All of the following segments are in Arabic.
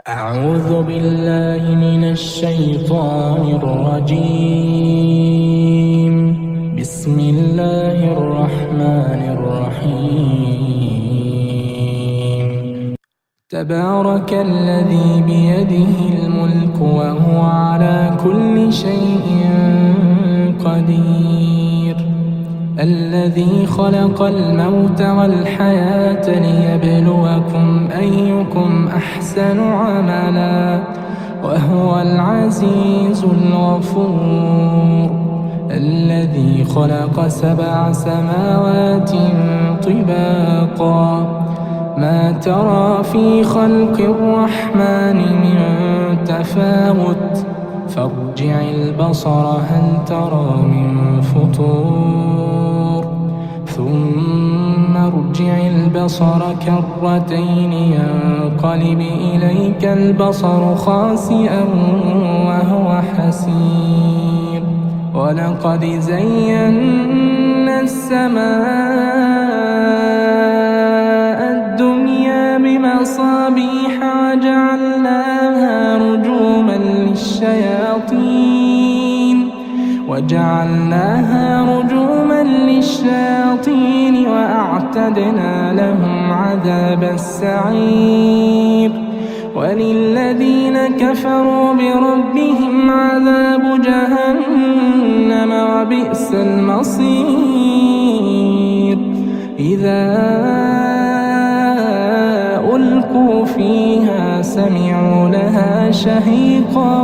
أعوذ بالله من الشيطان الرجيم. بسم الله الرحمن الرحيم. تبارك الذي بيده الملك وهو على كل شيء قدير. الذي خلق الموت والحياة ليبلوكم أيكم أحسن عملا وهو العزيز الغفور. الذي خلق 7 سماوات طباقا ما ترى في خلق الرحمن من تفاوت فارجع البصر هل ترى من فطور ثم ارجع البصر كرتين ينقلب إليك البصر خاسئا وهو حسير. ولقد زينا السماء الدنيا بمصابيح وجعلناها رجوما للشياطين وأعتدنا لهم عذاب السعير. وللذين كفروا بربهم عذاب جهنم وبئس المصير. إذا ألقوا فيها سمعوا لها شهيقا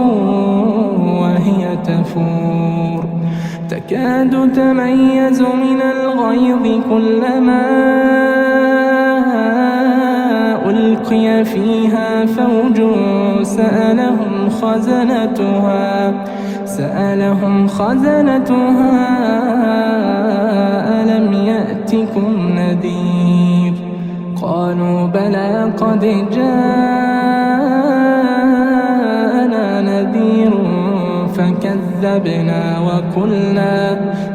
وهي تفور تكاد تميز من الغيظ كلما ألقي فيها فوج سألهم خزنتها ألم يأتكم نذير قالوا بلى قد جاءنا نذير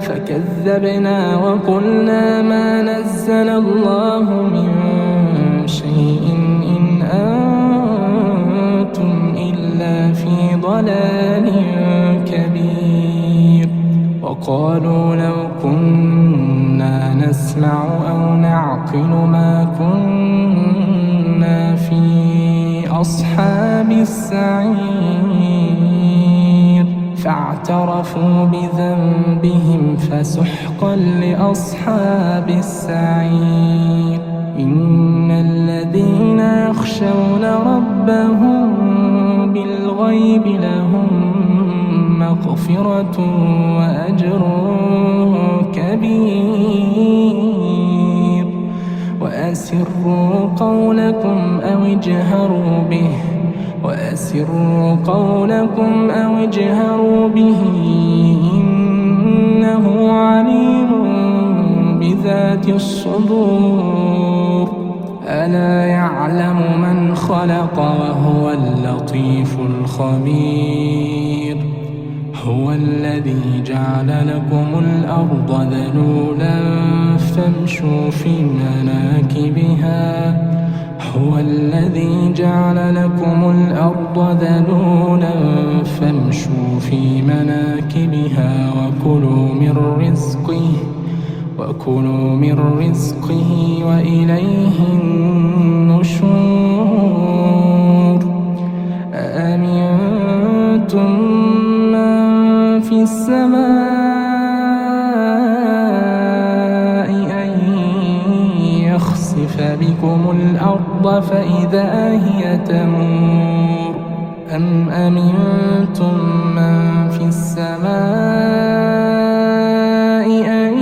فكذبنا وقلنا ما نزل الله من شيء إن أنتم إلا في ضلال كبير. وقالوا لو كنا نسمع أو نعقل ما كنا في أصحاب السعير فاعترفوا بذنبهم فسحقا لأصحاب السعير. إن الذين يخشون ربهم بالغيب لهم مغفرة وأجر كبير. وأسروا قولكم أو اجهروا به إنه عليم بذات الصدور. ألا يعلم من خلق وهو اللطيف الخبير. هو الذي جعل لكم الأرض ذلولا فامشوا في مناكبها هو الذي جعل لكم الأرض ذلولا فامشوا في مناكبها وكلوا من رزقه وإليه النشور. أأمنتم من في السماء أن يخسف بكم الأرض فإذا هي تمور أم أمنتم من في السماء أن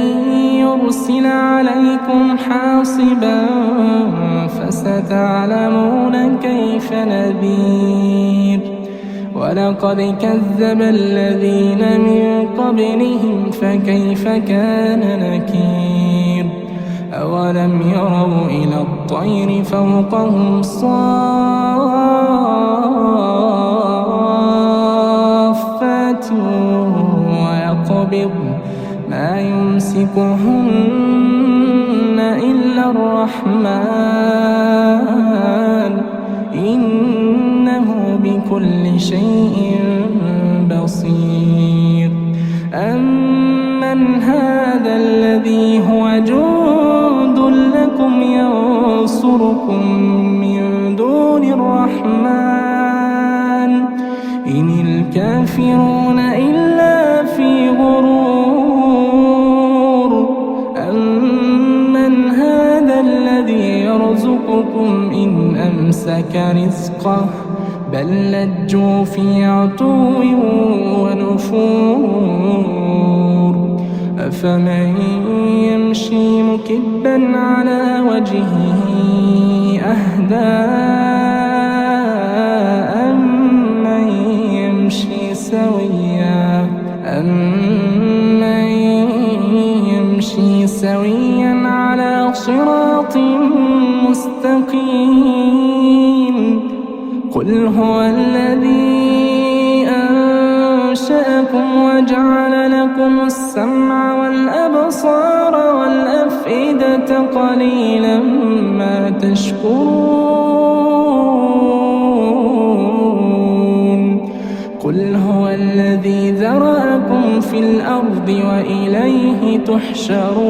يرسل عليكم حاصبا فستعلمون كيف نذير. ولقد كذب الذين من قبلهم فكيف كان نكير. أولم يروا إلى الطير فوقهم صافات ويقبض ما يمسكهن إلا الرحمن إنه بكل شيء بصير. أمن هذا الذي هو جند لكم ينصركم من دون الرحمن إن الكافرون إلا في غرور. أمن هذا الذي يرزقكم إن أمسك رزقه بل لجوا في عتو ونفور. أفمن يمشي مكبا على وجهه أهدى أمن يمشي سويا على صراط مستقيم. قل هو الذي أنشأكم وجعل لكم السمع والأبصار والأفئدة قليلا ما تشكرون. قل هو الذي ذرأكم في الأرض وإليه تحشرون.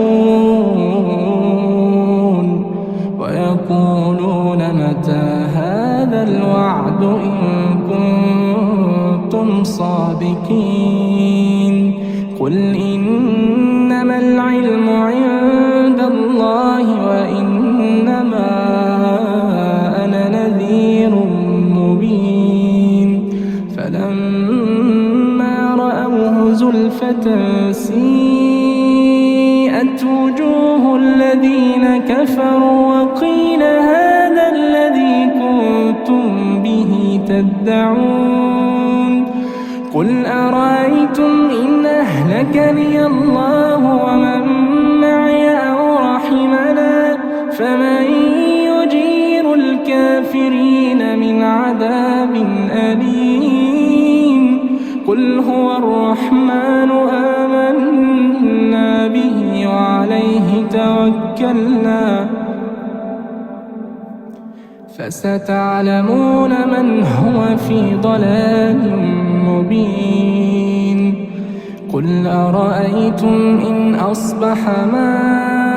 ويقولون متى هذا الوعد إن كنتم صادقين. قل إنما العلم عند الله وإنما أنا نذير مبين. فلما رأوه زلفة سيئت وجوه الذين كفروا وقيل هذا الذي كنتم به تدعون. قل أرأيتم إن أهلكني الله ومن معي أو رحمنا فمن يجير الكافرين من عذاب أليم. قل هو الرحمن آمنا به وعليه توكلنا فستعلمون من هو في ضلال مبين. قل أرأيتم إن أصبح ماؤكم